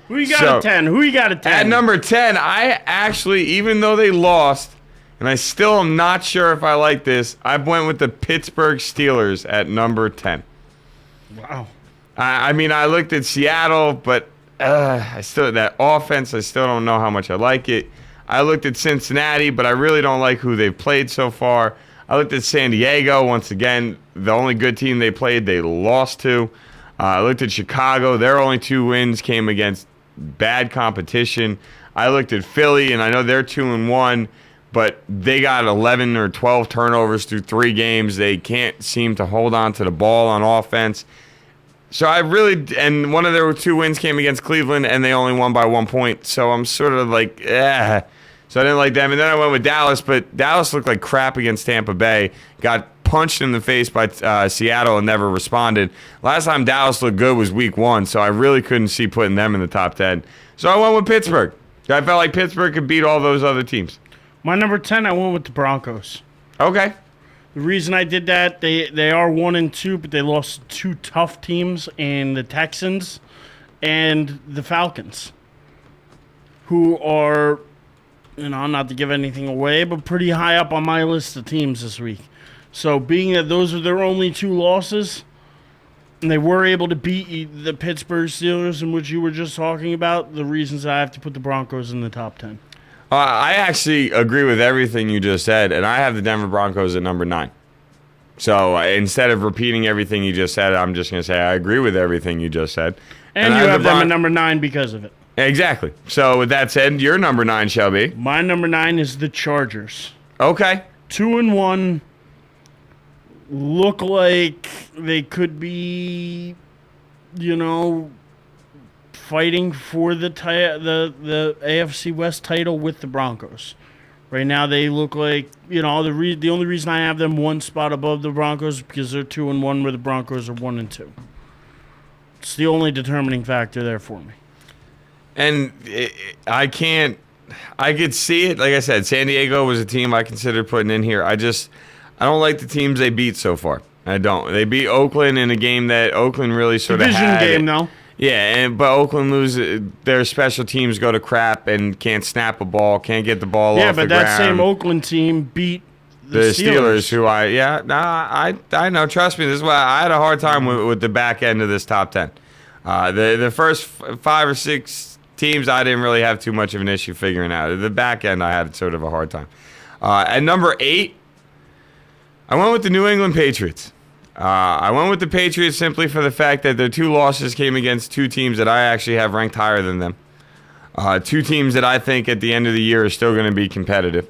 Who you got at 10? Who you got at 10? At number 10, I actually, even though they lost, and I still am not sure if I like this, I went with the Pittsburgh Steelers at number 10. Wow. I mean, I looked at Seattle, but that offense, I still don't know how much I like it. I looked at Cincinnati, but I really don't like who they've played so far. I looked at San Diego. Once again, the only good team they played, they lost to. I looked at Chicago. Their only 2 wins came against bad competition. I looked at Philly, and I know they're 2-1, but they got 11 or 12 turnovers through 3 games. They can't seem to hold on to the ball on offense. So and one of their 2 wins came against Cleveland, and they only won by 1 point. So I'm sort of like, So I didn't like them. And then I went with Dallas, but Dallas looked like crap against Tampa Bay. Got punched in the face by Seattle and never responded. Last time Dallas looked good was week 1, so I really couldn't see putting them in the top 10. So I went with Pittsburgh. I felt like Pittsburgh could beat all those other teams. My number 10, I went with the Broncos. Okay. The reason I did that, they are 1-2, but they lost 2 tough teams, and the Texans and the Falcons, who are, not to give anything away, but pretty high up on my list of teams this week. So being that those are their only 2 losses, and they were able to beat the Pittsburgh Steelers, in which you were just talking about, the reasons I have to put the Broncos in the top 10. I actually agree with everything you just said, and I have the Denver Broncos at number 9. So instead of repeating everything you just said, I'm just going to say I agree with everything you just said. And you have them at number 9 because of it. Exactly. So with that said, your number 9 shall be? My number 9 is the Chargers. Okay. 2-1. Look like they could be, fighting for the AFC West title with the Broncos. Right now, they look like, the only reason I have them 1 spot above the Broncos is because they're 2-1, where the Broncos are 1-2. It's the only determining factor there for me. And I could see it. Like I said, San Diego was a team I considered putting in here. I don't like the teams they beat so far. I don't. They beat Oakland in a game that Oakland really sort of had. Division game, though. Yeah, but Oakland loses. Their special teams go to crap and can't snap a ball, can't get the ball off the ground. Yeah, but that same Oakland team beat the Steelers. Who I know. Trust me, this is why I had a hard time with the back end of this top 10. The first 5 or 6 teams, I didn't really have too much of an issue figuring out. The back end, I had sort of a hard time. At number 8, I went with the New England Patriots. I went with the Patriots simply for the fact that their 2 losses came against 2 teams that I actually have ranked higher than them. 2 teams that I think at the end of the year are still going to be competitive.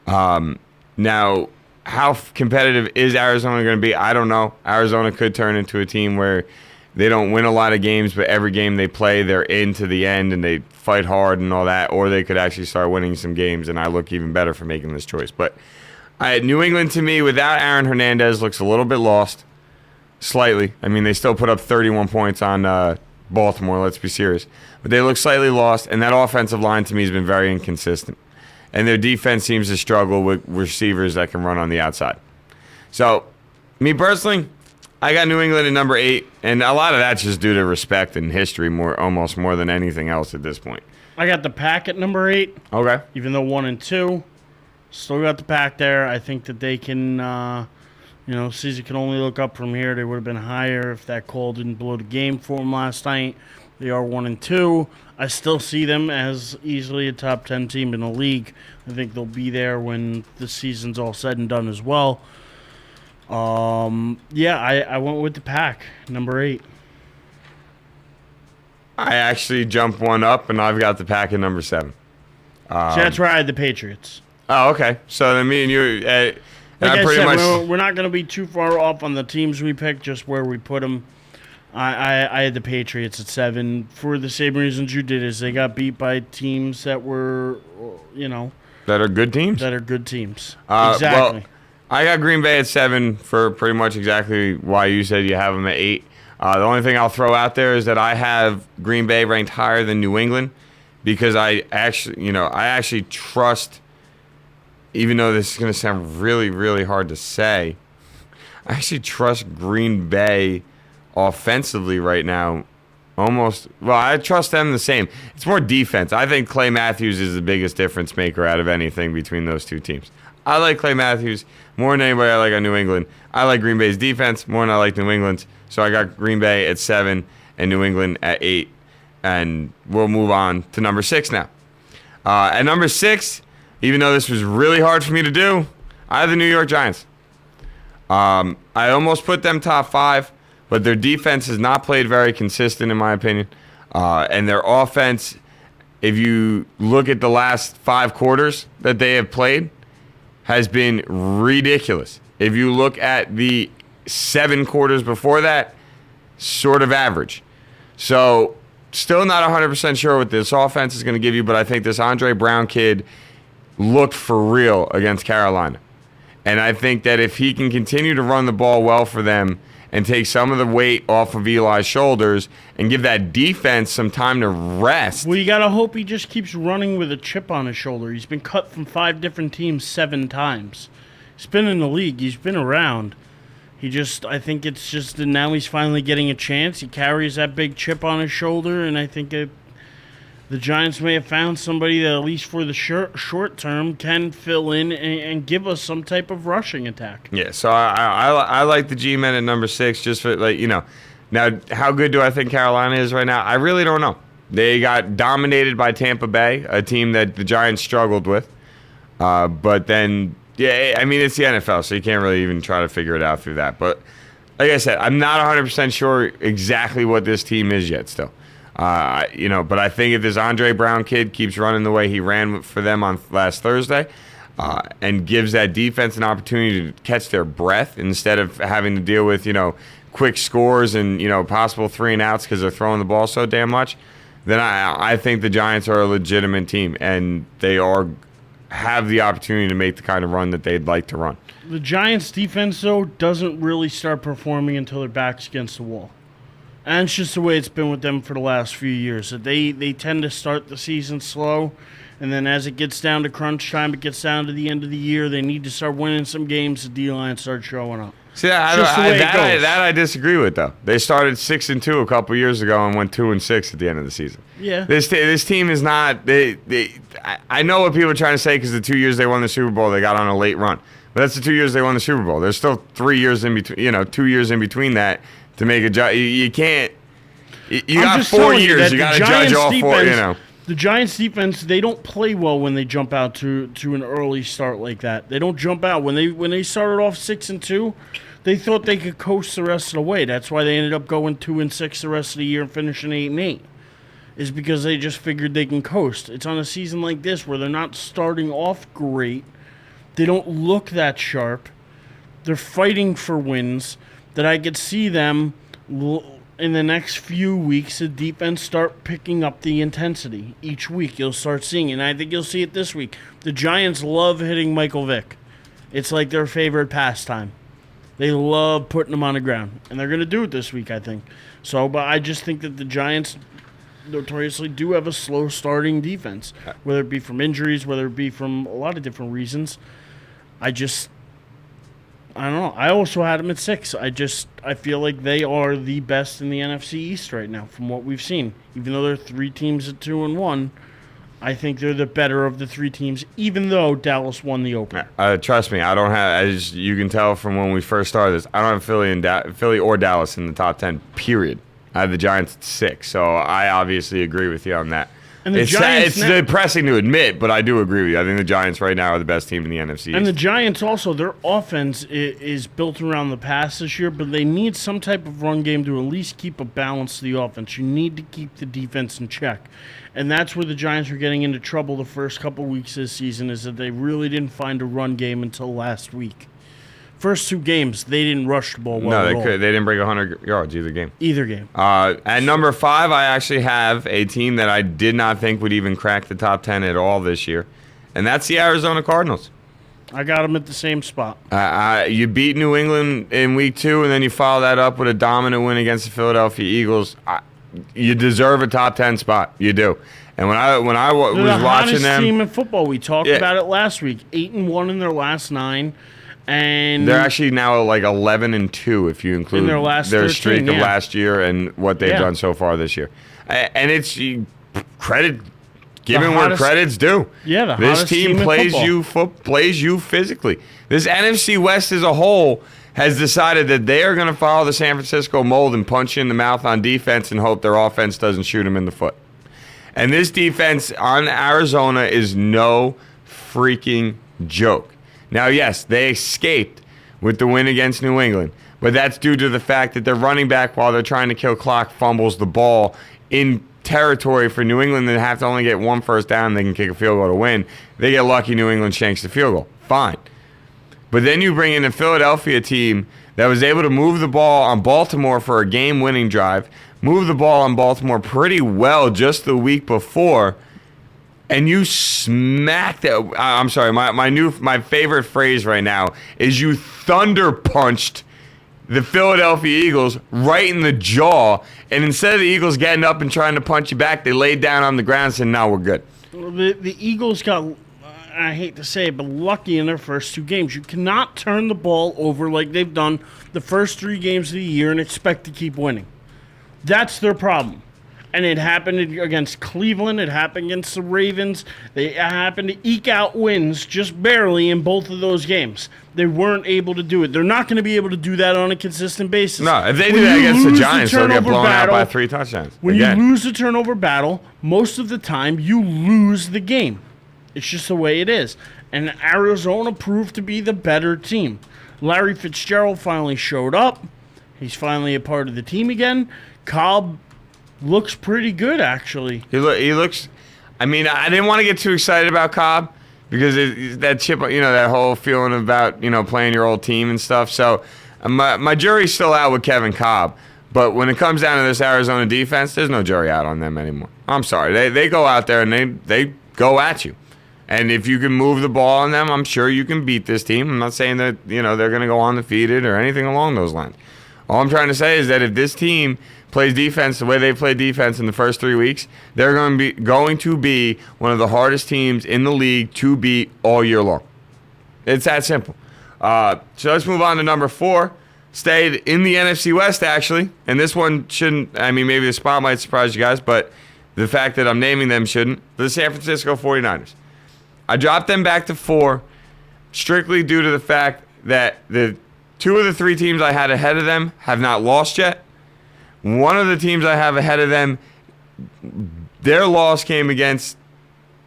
Now, how competitive is Arizona going to be? I don't know. Arizona could turn into a team where they don't win a lot of games, but every game they play, they're into the end and they fight hard and all that. Or they could actually start winning some games, and I look even better for making this choice. But New England, to me, without Aaron Hernandez, looks a little bit lost. Slightly. I mean, they still put up 31 points on Baltimore, let's be serious. But they look slightly lost, and that offensive line, to me, has been very inconsistent. And their defense seems to struggle with receivers that can run on the outside. So, me personally, I got New England at number 8, and a lot of that's just due to respect and history, almost more than anything else at this point. I got the Pack at number 8. Okay. Even though 1-2. Still got the Pack there. I think that they can, Caesar can only look up from here. They would have been higher if that call didn't blow the game for them last night. They are 1-2. I still see them as easily a top 10 team in the league. I think they'll be there when the season's all said and done as well. I went with the Pack, number 8. I actually jumped 1 up, and I've got the Pack at number 7. So that's where I had the Patriots. Oh, okay. So then me and you, like I said, we're not going to be too far off on the teams we picked, just where we put them. I had the Patriots at 7 for the same reasons you did. Is they got beat by teams that were, that are good teams. Exactly. Well, I got Green Bay at 7 for pretty much exactly why you said you have them at 8. The only thing I'll throw out there is that I have Green Bay ranked higher than New England because I actually trust. Even though this is going to sound really, really hard to say, I actually trust Green Bay offensively right now Almost. Well, I trust them the same. It's more defense. I think Clay Matthews is the biggest difference maker out of anything between those two teams. I like Clay Matthews more than anybody I like on New England. I like Green Bay's defense more than I like New England's. So I got Green Bay at 7 and New England at 8. And we'll move on to number 6 now. At number 6, even though this was really hard for me to do, I have the New York Giants. I almost put them top 5. But their defense has not played very consistent, in my opinion. And their offense, if you look at the last 5 quarters that they have played, has been ridiculous. If you look at the 7 quarters before that, sort of average. So, still not 100% sure what this offense is going to give you, but I think this Andre Brown kid looked for real against Carolina. And I think that if he can continue to run the ball well for them, and take some of the weight off of Eli's shoulders and give that defense some time to rest. Well, you got to hope he just keeps running with a chip on his shoulder. He's been cut from 5 different teams 7 times. He's been in the league. He's been around. I think it's just that now he's finally getting a chance. He carries that big chip on his shoulder, and I think the Giants may have found somebody that, at least for the short term, can fill in and give us some type of rushing attack. Yeah, so I like the G-Men at number 6 just for, Now, how good do I think Carolina is right now? I really don't know. They got dominated by Tampa Bay, a team that the Giants struggled with. But then, yeah, I mean, it's the NFL, so you can't really even try to figure it out through that. But like I said, I'm not 100% sure exactly what this team is yet still. But I think if this Andre Brown kid keeps running the way he ran for them on last Thursday, and gives that defense an opportunity to catch their breath instead of having to deal with, quick scores and, possible 3 and outs because they're throwing the ball so damn much, then I think the Giants are a legitimate team and they have the opportunity to make the kind of run that they'd like to run. The Giants defense, though, doesn't really start performing until their back's against the wall. And it's just the way it's been with them for the last few years. They tend to start the season slow, and then as it gets down to crunch time, it gets down to the end of the year, they need to start winning some games, the D-line starts showing up. See, that I disagree with, though. They started 6-2 a couple years ago and went 2-6 at the end of the season. Yeah. This team is not. I know what people are trying to say because the 2 years they won the Super Bowl, they got on a late run. But that's the 2 years they won the Super Bowl. There's still 3 years in between. 2 years in between that. To make a judge, you can't. You got 4 years. You got to judge all defense, 4. The Giants' defense, they don't play well when they jump out to an early start like that. They don't jump out when they started off 6-2. They thought they could coast the rest of the way. That's why they ended up going 2-6 the rest of the year and finishing 8-8. Is because they just figured they can coast. It's on a season like this where they're not starting off great. They don't look that sharp. They're fighting for wins. That I could see them in the next few weeks, the defense start picking up the intensity. Each week you'll start seeing it, and I think you'll see it this week. The Giants love hitting Michael Vick. It's like their favorite pastime. They love putting him on the ground, and they're going to do it this week, I think. But I just think that the Giants notoriously do have a slow starting defense, whether it be from injuries, whether it be from a lot of different reasons. I don't know. I also had them at 6. I feel like they are the best in the NFC East right now from what we've seen. Even though there are 3 teams at 2-1, I think they're the better of the 3 teams, even though Dallas won the opener. Trust me, I don't have, as you can tell from when we first started this, I don't have Philly or Dallas in the top 10, period. I have the Giants at 6, so I obviously agree with you on that. And it's depressing to admit, but I do agree with you. I think the Giants right now are the best team in the NFC East. And the Giants also, their offense is built around the pass this year, but they need some type of run game to at least keep a balance to the offense. You need to keep the defense in check. And that's where the Giants were getting into trouble the first couple weeks this season, is that they really didn't find a run game until last week. First 2 games, they didn't rush the ball well at all. They didn't break 100 yards either game. Either game. At number 5, I actually have a team that I did not think would even crack the top 10 at all this year, and that's the Arizona Cardinals. I got them at the same spot. You beat New England in week 2, and then you follow that up with a dominant win against the Philadelphia Eagles. You deserve a top 10 spot. You do. And when I was watching them, team in football. We talked about it last week. 8-1 in their last 9. And they're actually now like 11-2 if you include in their last their 13, streak of yeah. last year and what they've Yeah. done so far this year. And it's credit given where hottest- credit's due. Yeah, the this hottest team team in plays football. plays you physically. This NFC West as a whole has decided that they are going to follow the San Francisco mold and punch you in the mouth on defense and hope their offense doesn't shoot them in the foot. And this defense on Arizona is no freaking joke. Now, yes, they escaped with the win against New England, but that's due to the fact that their running back, while they're trying to kill clock, fumbles the ball in territory for New England that have to only get one first down and they can kick a field goal to win. They get lucky, New England shanks the field goal. Fine. But then you bring in a Philadelphia team that was able to move the ball on Baltimore for a game-winning drive, move the ball on Baltimore pretty well just the week before, and you smacked it. I'm sorry, my favorite phrase right now is you thunder punched the Philadelphia Eagles right in the jaw, and instead of the Eagles getting up and trying to punch you back, they laid down on the ground and said, "No, we're good." The Eagles got, I hate to say it, but lucky in their first two games. You cannot turn the ball over like they've done the first 3 games of the year and expect to keep winning. That's their problem. And it happened against Cleveland. It happened against the Ravens. They happened to eke out wins just barely in both of those games. They weren't able to do it. They're not going to be able to do that on a consistent basis. No, if they When do that you against the lose Giants, they'll get turnover blown out by battle- 3 touchdowns. When Again. you lose the turnover battle, most of the time you lose the game. It's just the way it is. And Arizona proved to be the better team. Larry Fitzgerald finally showed up. He's finally a part of the team again. Cobb looks pretty good, actually. He looks. I mean, I didn't want to get too excited about Cobb because that chip, that whole feeling about playing your old team and stuff. So my jury's still out with Kevin Cobb. But when it comes down to this Arizona defense, there's no jury out on them anymore. I'm sorry, they go out there and they go at you. And if you can move the ball on them, I'm sure you can beat this team. I'm not saying that they're going to go undefeated or anything along those lines. All I'm trying to say is that if this team plays defense the way they played defense in the first 3 weeks, they're going to be one of the hardest teams in the league to beat all year long. It's that simple. So let's move on to number 4. Stayed in the NFC West, actually. And this one shouldn't, maybe the spot might surprise you guys, but the fact that I'm naming them shouldn't. The San Francisco 49ers. I dropped them back to 4 strictly due to the fact that the 2 of the 3 teams I had ahead of them have not lost yet. One of the teams I have ahead of them, their loss came against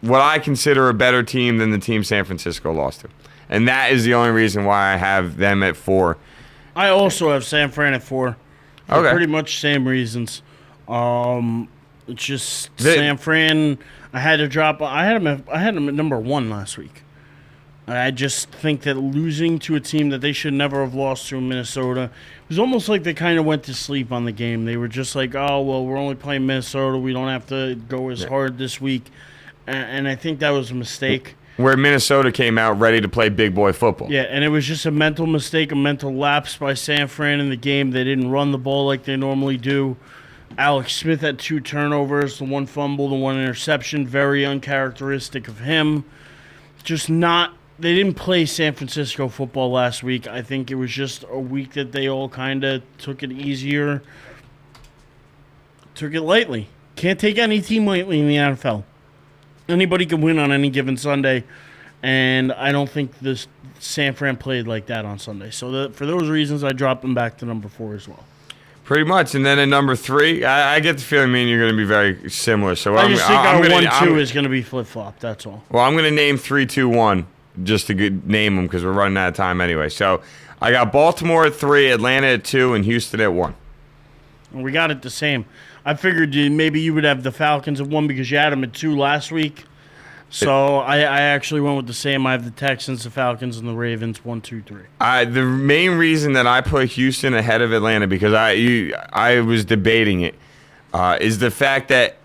what I consider a better team than the team San Francisco lost to. And that is the only reason why I have them at 4. I also have San Fran at 4. For Okay. pretty much same reasons. It's just San Fran. I had to drop. I had them at number 1 last week. I just think that losing to a team that they should never have lost to in Minnesota, it was almost like they kind of went to sleep on the game. They were just like, oh, well, we're only playing Minnesota. We don't have to go as hard this week. And I think that was a mistake. Where Minnesota came out ready to play big boy football. Yeah, and it was just a mental mistake, a mental lapse by San Fran in the game. They didn't run the ball like they normally do. Alex Smith had 2 turnovers, the 1 fumble, the 1 interception. Very uncharacteristic of him. Just not... They didn't play San Francisco football last week. I think it was just a week that they all kind of took it easier. Took it lightly. Can't take any team lightly in the NFL. Anybody can win on any given Sunday, and I don't think this San Fran played like that on Sunday. So for those reasons, I dropped them back to number 4 as well. Pretty much. And then at number 3, I get the feeling me and you're going to be very similar. So I just think our 1-2 is going to be flip-flop, that's all. Well, I'm going to name 3, 2, 1 just to name them because we're running out of time anyway. So I got Baltimore at 3, Atlanta at 2, and Houston at 1. And we got it the same. I figured maybe you would have the Falcons at 1 because you had them at 2 last week. So I actually went with the same. I have the Texans, the Falcons, and the Ravens 1, 2, 3. The main reason that I put Houston ahead of Atlanta, because I was debating it, is the fact that,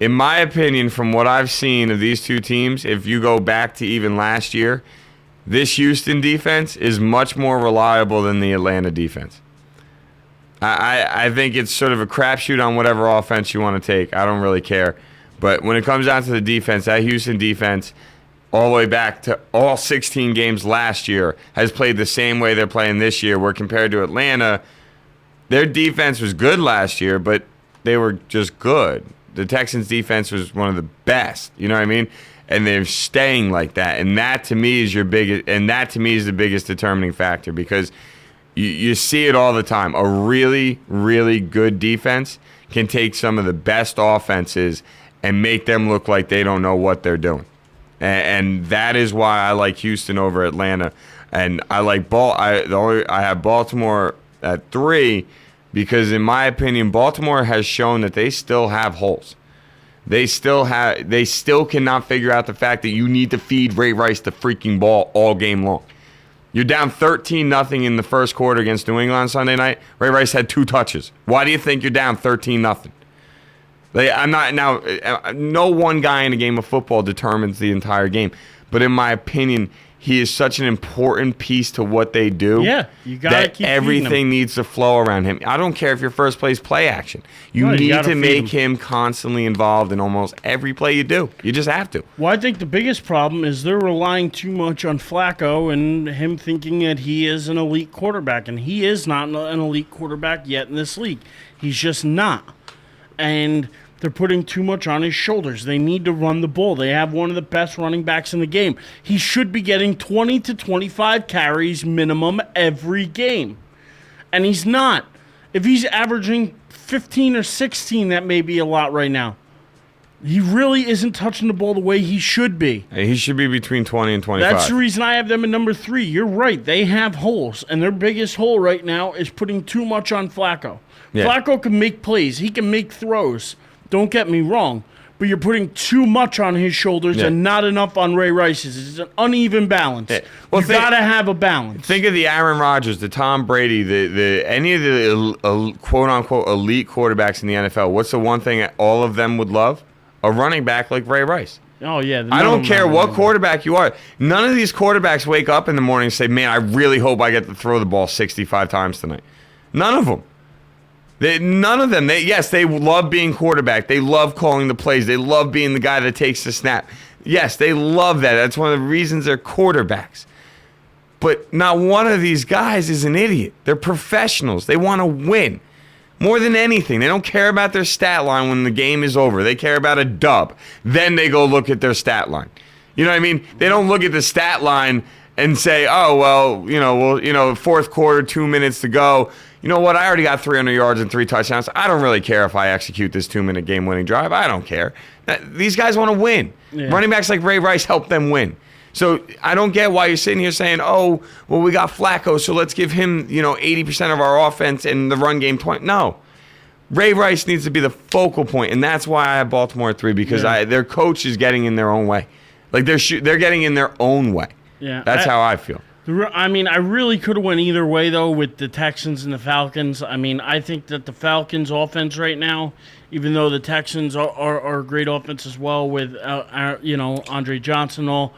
in my opinion, from what I've seen of these 2 teams, if you go back to even last year, this Houston defense is much more reliable than the Atlanta defense. I think it's sort of a crapshoot on whatever offense you want to take. I don't really care. But when it comes down to the defense, that Houston defense, all the way back to all 16 games last year, has played the same way they're playing this year, where compared to Atlanta, their defense was good last year, but they were just good. The Texans' defense was one of the best, you know what I mean? And they're staying like that. And that to me is the biggest determining factor, because you see it all the time. A really, really good defense can take some of the best offenses and make them look like they don't know what they're doing. And that is why I like Houston over Atlanta. And I like I have Baltimore at 3, because in my opinion, Baltimore has shown that they still have holes. They still cannot figure out the fact that you need to feed Ray Rice the freaking ball all game long. You're down 13-0 in the first quarter against New England on Sunday night. Ray Rice had 2 touches. Why do you think you're down 13-0? No one guy in a game of football determines the entire game. But in my opinion, he is such an important piece to what they do. Yeah, you gotta keep everything needs to flow around him. I don't care if your first play is play action. You need to make him constantly involved in almost every play you do. You just have to. Well, I think the biggest problem is they're relying too much on Flacco and him thinking that he is an elite quarterback, and he is not an elite quarterback yet in this league. He's just not. And they're putting too much on his shoulders. They need to run the ball. They have one of the best running backs in the game. He should be getting 20 to 25 carries minimum every game. And he's not. If he's averaging 15 or 16, that may be a lot right now. He really isn't touching the ball the way he should be. He should be between 20 and 25. That's the reason I have them at number 3. You're right. They have holes. And their biggest hole right now is putting too much on Flacco. Yeah. Flacco can make plays. He can make throws. Don't get me wrong, but you're putting too much on his shoulders and not enough on Ray Rice's. It's an uneven balance. Yeah. Well, you got to have a balance. Think of the Aaron Rodgers, the Tom Brady, any of the quote-unquote elite quarterbacks in the NFL. What's the one thing all of them would love? A running back like Ray Rice. Oh, yeah. I don't care what quarterback you are. None of these quarterbacks wake up in the morning and say, man, I really hope I get to throw the ball 65 times tonight. None of them. None of them. They love being quarterback. They love calling the plays. They love being the guy that takes the snap. Yes, they love that. That's one of the reasons they're quarterbacks. But not one of these guys is an idiot. They're professionals. They want to win. More than anything, they don't care about their stat line when the game is over. They care about a dub. Then they go look at their stat line. You know what I mean? They don't look at the stat line and say, oh, well, fourth quarter, 2 minutes to go. You know what? I already got 300 yards and 3 touchdowns. I don't really care if I execute this 2-minute game-winning drive. I don't care. These guys want to win. Yeah. Running backs like Ray Rice help them win. So I don't get why you're sitting here saying, oh, well, we got Flacco, so let's give him 80% of our offense and the run game 20. No. Ray Rice needs to be the focal point, and that's why I have Baltimore at 3, because their coach is getting in their own way. Like they're getting in their own way. Yeah, that's how I feel. I mean, I really could have went either way, though, with the Texans and the Falcons. I mean, I think that the Falcons' offense right now, even though the Texans are a great offense as well with, Andre Johnson and all,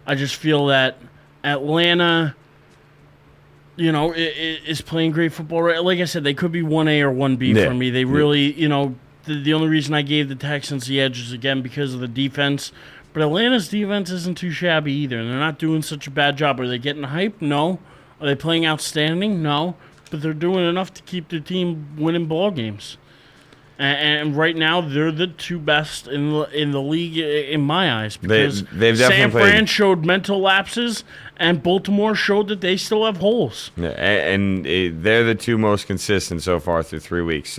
I just feel that Atlanta, is playing great football. Right? Like I said, they could be 1A or 1B for me. They really, the only reason I gave the Texans the edge is, again, because of the defense. But Atlanta's defense isn't too shabby either, and they're not doing such a bad job. Are they getting hype? No. Are they playing outstanding? No. But they're doing enough to keep their team winning ball games. And right now, they're the 2 best in the league in my eyes. Because they've San Fran showed mental lapses, and Baltimore showed that they still have holes. Yeah, and they're the 2 most consistent so far through 3 weeks. So